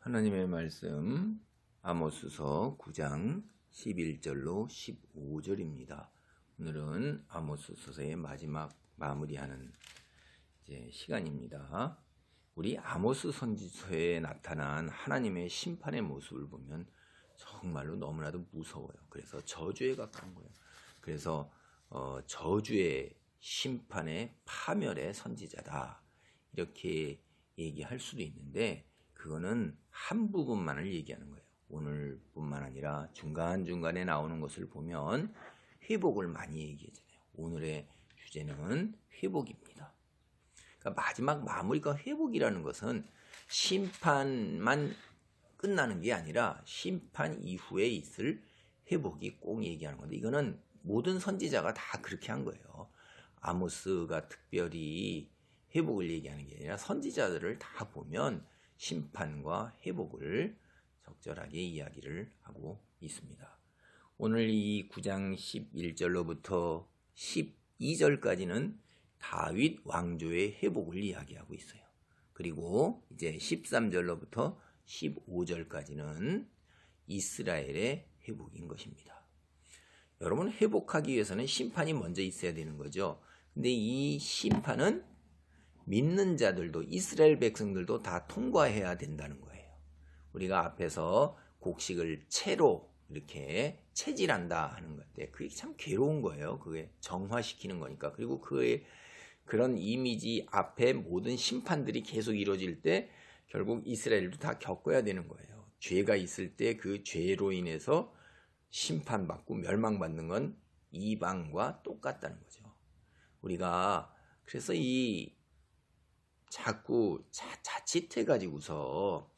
하나님의 말씀 아모스서 9장 11절로 15절입니다. 오늘은 아모스서의 마지막 마무리하는 시간입니다. 우리 아모스 선지서에 나타난 하나님의 심판의 모습을 보면 정말로 너무나도 무서워요. 그래서 저주에 가까운 거예요. 그래서 저주의 심판의 파멸의 선지자다 이렇게 얘기할 수도 있는데, 그거는 한 부분만을 얘기하는 거예요. 오늘뿐만 아니라 중간중간에 나오는 것을 보면 회복을 많이 얘기하잖아요. 오늘의 주제는 회복입니다. 그러니까 마지막 마무리가 회복이라는 것은 심판만 끝나는 게 아니라 심판 이후에 있을 회복이 꼭 얘기하는 건데, 이거는 모든 선지자가 다 그렇게 한 거예요. 아모스가 특별히 회복을 얘기하는 게 아니라 선지자들을 다 보면 심판과 회복을 적절하게 이야기를 하고 있습니다. 오늘 이 9장 11절로부터 12절까지는 다윗 왕조의 회복을 이야기하고 있어요. 그리고 이제 13절로부터 15절까지는 이스라엘의 회복인 것입니다. 여러분, 회복하기 위해서는 심판이 먼저 있어야 되는 거죠. 근데 이 심판은 믿는 자들도, 이스라엘 백성들도 다 통과해야 된다는 거예요. 우리가 앞에서 곡식을 채로 이렇게 채질한다 하는 건데, 그게 참 괴로운 거예요. 그게 정화시키는 거니까. 그리고 그런 이미지 앞에 모든 심판들이 계속 이루어질 때 결국 이스라엘도 다 겪어야 되는 거예요. 죄가 있을 때 그 죄로 인해서 심판받고 멸망받는 건 이방과 똑같다는 거죠. 우리가 그래서 자꾸 자칫해가지고서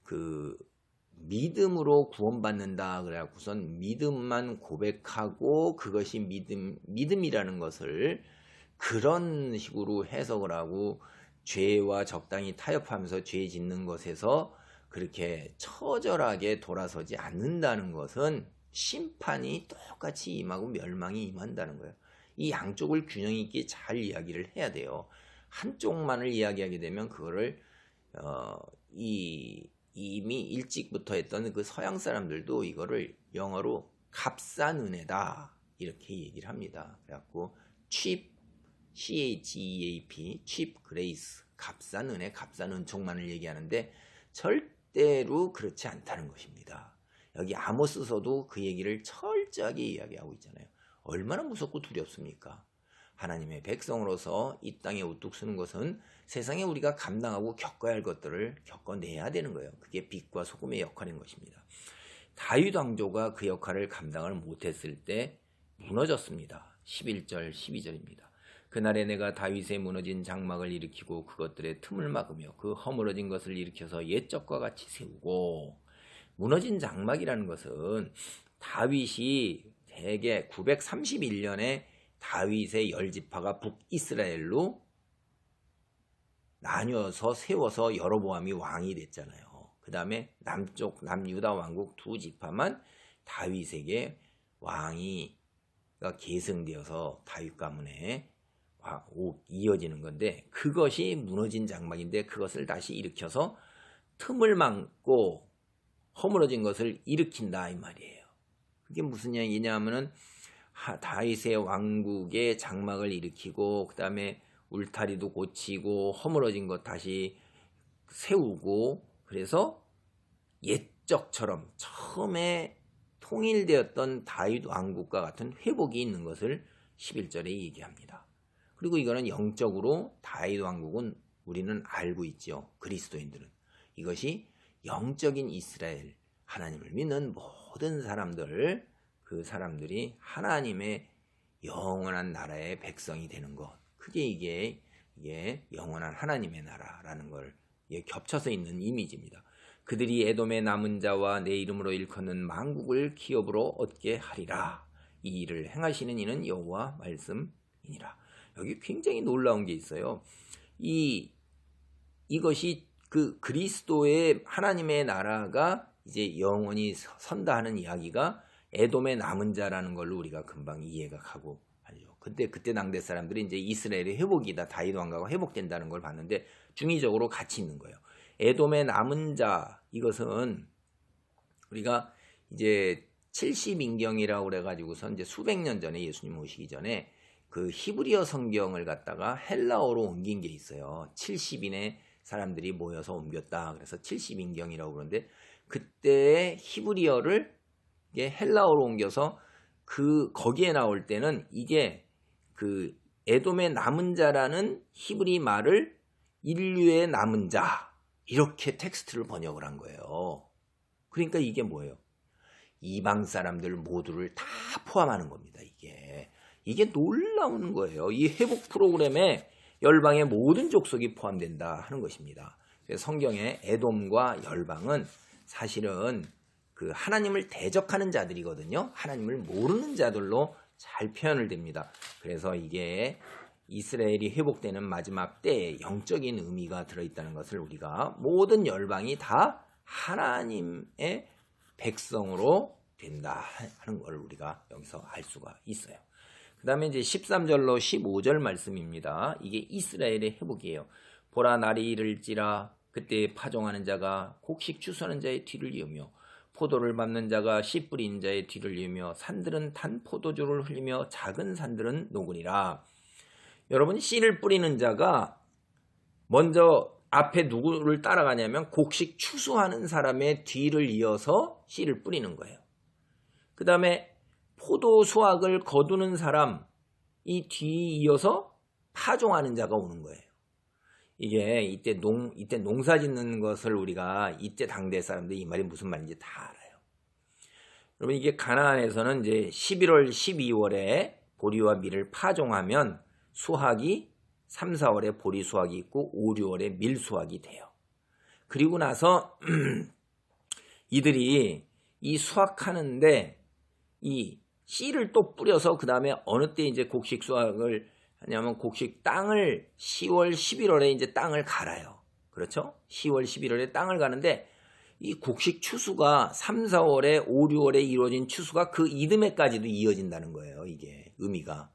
그 믿음으로 구원받는다 그래갖고선 믿음만 고백하고 그것이 믿음이라는 것을 그런 식으로 해석을 하고 죄와 적당히 타협하면서 죄 짓는 것에서 그렇게 처절하게 돌아서지 않는다는 것은 심판이 똑같이 임하고 멸망이 임한다는 거예요. 이 양쪽을 균형 있게 잘 이야기를 해야 돼요. 한쪽만을 이야기하게 되면 그거를 이미 일찍부터 했던 그 서양 사람들도 이거를 영어로 값싼 은혜다 이렇게 얘기를 합니다. 그래갖고 cheap, CHEAP, cheap grace, 값싼 은혜, 값싼 은총만을 얘기하는데 절대로 그렇지 않다는 것입니다. 여기 아모스서도 그 얘기를 철저하게 이야기하고 있잖아요. 얼마나 무섭고 두렵습니까? 하나님의 백성으로서 이 땅에 우뚝 서는 것은 세상에 우리가 감당하고 겪어야 할 것들을 겪어내야 되는 거예요. 그게 빛과 소금의 역할인 것입니다. 다윗 왕조가 그 역할을 감당을 못했을 때 무너졌습니다. 11절 12절입니다. 그날에 내가 다윗의 무너진 장막을 일으키고 그것들의 틈을 막으며 그 허물어진 것을 일으켜서 옛적과 같이 세우고, 무너진 장막이라는 것은 다윗이 대개 931년에 다윗의 10지파가 북이스라엘로 나뉘어서 세워서 여로보암이 왕이 됐잖아요. 그 다음에 남쪽 남유다 왕국 2지파만 다윗에게 왕이가 계승되어서 다윗 가문에 이어지는 건데, 그것이 무너진 장막인데 그것을 다시 일으켜서 틈을 막고 허물어진 것을 일으킨다 이 말이에요. 그게 무슨 얘기냐 하면은 다윗의 왕국의 장막을 일으키고 그 다음에 울타리도 고치고 허물어진 것 다시 세우고, 그래서 옛적처럼 처음에 통일되었던 다윗 왕국과 같은 회복이 있는 것을 11절에 얘기합니다. 그리고 이거는 영적으로 다윗 왕국은 우리는 알고 있죠. 그리스도인들은 이것이 영적인 이스라엘, 하나님을 믿는 모든 사람들, 그 사람들이 하나님의 영원한 나라의 백성이 되는 것, 그게 이게 영원한 하나님의 나라라는 걸 겹쳐서 있는 이미지입니다. 그들이 에돔의 남은 자와 내 이름으로 일컫는 만국을 기업으로 얻게 하리라. 이 일을 행하시는 이는 여호와 말씀이니라. 여기 굉장히 놀라운 게 있어요. 이것이 그 그리스도의 하나님의 나라가 이제 영원히 선다 하는 이야기가 에돔의 남은 자라는 걸로 우리가 금방 이해가 가고 하죠. 그때 당대 사람들이 이제 이스라엘의 회복이다. 다윗 왕가가 회복된다는 걸 봤는데 중의적으로 같이 있는 거예요. 에돔의 남은 자, 이것은 우리가 이제 70인경이라고 그래가지고서 이제 수백 년 전에 예수님 오시기 전에 그 히브리어 성경을 갖다가 헬라어로 옮긴 게 있어요. 70인의 사람들이 모여서 옮겼다. 그래서 70인경이라고 그러는데 그때의 히브리어를 헬라어로 옮겨서 거기에 나올 때는 이게 그 에돔의 남은 자라는 히브리 말을 인류의 남은 자 이렇게 텍스트를 번역을 한 거예요. 그러니까 이게 뭐예요? 이방 사람들 모두를 다 포함하는 겁니다. 이게 놀라운 거예요. 이 회복 프로그램에 열방의 모든 족속이 포함된다 하는 것입니다. 그래서 성경의 에돔과 열방은 사실은 그 하나님을 대적하는 자들이거든요. 하나님을 모르는 자들로 잘 표현을 됩니다. 그래서 이게 이스라엘이 회복되는 마지막 때에 영적인 의미가 들어있다는 것을 우리가 모든 열방이 다 하나님의 백성으로 된다 하는 걸 우리가 여기서 알 수가 있어요. 그 다음에 이제 13절로 15절 말씀입니다. 이게 이스라엘의 회복이에요. 보라 날이 이를지라 그때 파종하는 자가 곡식 추수하는 자의 뒤를 이으며 포도를 밟는 자가 씨 뿌린 자의 뒤를 이으며 산들은 단 포도주를 흘리며 작은 산들은 녹으리라. 여러분, 씨를 뿌리는 자가 먼저 앞에 누구를 따라가냐면 곡식 추수하는 사람의 뒤를 이어서 씨를 뿌리는 거예요. 그 다음에 포도 수확을 거두는 사람 이 뒤 이어서 파종하는 자가 오는 거예요. 이게 이때 농사 짓는 것을 우리가 이때 당대 사람들이 이 말이 무슨 말인지 다 알아요. 여러분, 이게 가나안에서는 이제 11월, 12월에 보리와 밀을 파종하면 수확이 3, 4월에 보리 수확이 있고 5, 6월에 밀 수확이 돼요. 그리고 나서 이들이 이 수확하는데 이 씨를 또 뿌려서 그 다음에 어느 때 이제 곡식 수확을 하냐면 곡식 땅을 10월, 11월에 이제 땅을 갈아요. 그렇죠? 10월, 11월에 땅을 가는데 이 곡식 추수가 3, 4월에 5, 6월에 이루어진 추수가 그 이듬해까지도 이어진다는 거예요. 이게 의미가.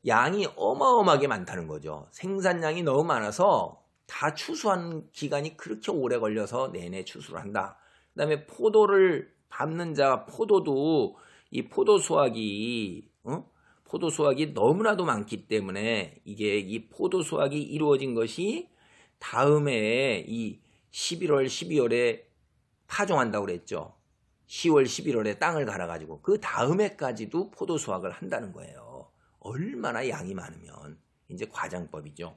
양이 어마어마하게 많다는 거죠. 생산량이 너무 많아서 다 추수한 기간이 그렇게 오래 걸려서 내내 추수를 한다. 그 다음에 포도를 밟는 자, 포도도 이 포도 수확이 너무나도 많기 때문에 이게 이 포도 수확이 이루어진 것이 다음에 이 11월, 12월에 파종한다고 그랬죠. 10월, 11월에 땅을 갈아가지고 그 다음 해까지도 포도 수확을 한다는 거예요. 얼마나 양이 많으면 이제 과장법이죠.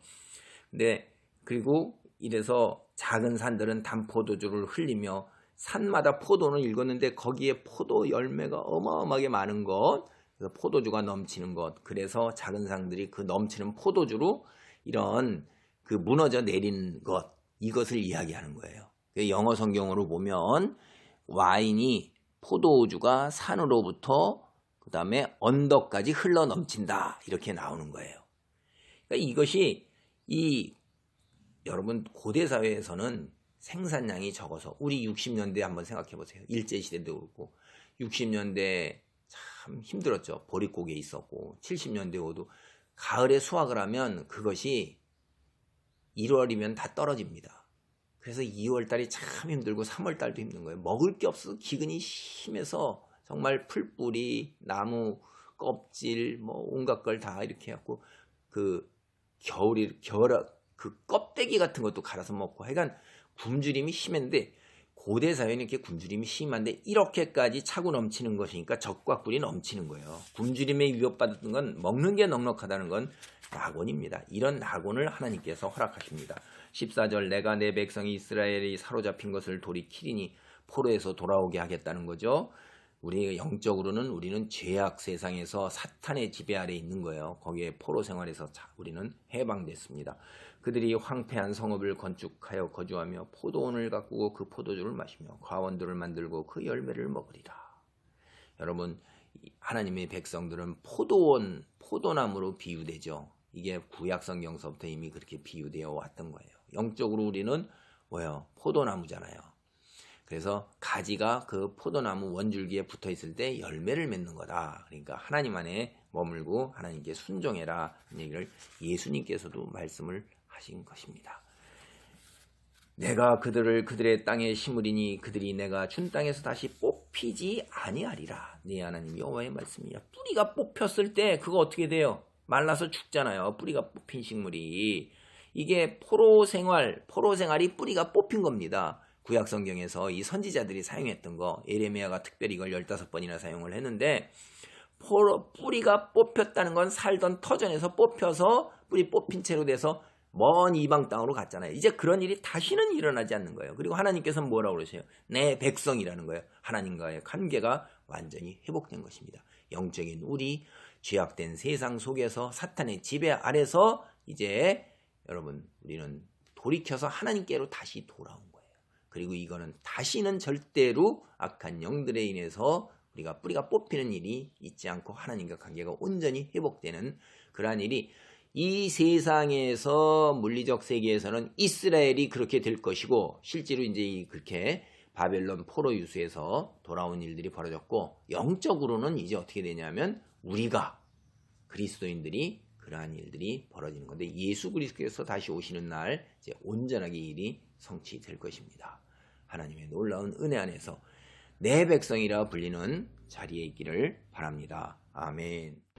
근데 그리고 이래서 작은 산들은 단포도주를 흘리며 산마다 포도는 읽었는데 거기에 포도 열매가 어마어마하게 많은 것, 그래서 포도주가 넘치는 것, 그래서 작은 산들이 그 넘치는 포도주로 이런 그 무너져 내린 것, 이것을 이야기하는 거예요. 영어 성경으로 보면 와인이 포도주가 산으로부터 그 다음에 언덕까지 흘러 넘친다 이렇게 나오는 거예요. 그러니까 이것이 여러분 고대 사회에서는 생산량이 적어서 우리 60년대 한번 생각해 보세요. 일제시대도 그렇고 60년대 참 힘들었죠. 보릿고개 있었고 70년대 가을에 수확을 하면 그것이 1월이면 다 떨어집니다. 그래서 2월달이 참 힘들고 3월달도 힘든 거예요. 먹을 게 없어서 기근이 심해서 정말 풀뿌리, 나무 껍질, 뭐 온갖 걸 다 이렇게 해갖고 그 그 껍데기 같은 것도 갈아서 먹고 하여간 굶주림이 심했는데 고대 사회는 이렇게 굶주림이 심한데 이렇게까지 차고 넘치는 것이니까 적과 꿀이 넘치는 거예요. 굶주림에 위협받았던 건 먹는 게 넉넉하다는 건 낙원입니다. 이런 낙원을 하나님께서 허락하십니다. 14절 내가 내 백성이 이스라엘이 사로잡힌 것을 돌이키리니 포로에서 돌아오게 하겠다는 거죠. 우리 영적으로는 우리는 죄악 세상에서 사탄의 지배 아래 있는 거예요. 거기에 포로 생활에서 우리는 해방됐습니다. 그들이 황폐한 성읍을 건축하여 거주하며 포도원을 가꾸고 그 포도주를 마시며 과원들을 만들고 그 열매를 먹으리라. 여러분, 하나님의 백성들은 포도원, 포도나무로 비유되죠. 이게 구약 성경서부터 이미 그렇게 비유되어 왔던 거예요. 영적으로 우리는 뭐예요? 포도나무잖아요. 그래서 가지가 그 포도나무 원줄기에 붙어 있을 때 열매를 맺는 거다. 그러니까 하나님 안에 머물고 하나님께 순종해라. 이 얘기를 예수님께서도 말씀을 하신 것입니다. 내가 그들의 땅에 심으리니 그들이 내가 준 땅에서 다시 뽑히지 아니하리라. 네, 하나님 여호와의 말씀이야. 뿌리가 뽑혔을 때 그거 어떻게 돼요? 말라서 죽잖아요. 뿌리가 뽑힌 식물이. 이게 포로 생활이 뿌리가 뽑힌 겁니다. 구약 성경에서 이 선지자들이 사용했던 거, 예레미야가 특별히 이걸 15번이나 사용을 했는데, 뿌리가 뽑혔다는 건 살던 터전에서 뽑혀서 뿌리 뽑힌 채로 돼서 먼 이방 땅으로 갔잖아요. 이제 그런 일이 다시는 일어나지 않는 거예요. 그리고 하나님께서는 뭐라고 그러세요? 내 백성이라는 거예요. 하나님과의 관계가 완전히 회복된 것입니다. 영적인 우리, 죄악된 세상 속에서 사탄의 지배 아래서 이제 여러분 우리는 돌이켜서 하나님께로 다시 돌아온 거예요. 그리고 이거는 다시는 절대로 악한 영들에 인해서 우리가 뿌리가 뽑히는 일이 있지 않고 하나님과 관계가 온전히 회복되는 그러한 일이 이 세상에서 물리적 세계에서는 이스라엘이 그렇게 될 것이고 실제로 이제 그렇게 바벨론 포로 유수에서 돌아온 일들이 벌어졌고 영적으로는 이제 어떻게 되냐면 우리가 그리스도인들이 그러한 일들이 벌어지는 건데 예수 그리스도께서 다시 오시는 날 이제 온전하게 일이 성취될 것입니다. 하나님의 놀라운 은혜 안에서 내 백성이라 불리는 자리에 있기를 바랍니다. 아멘.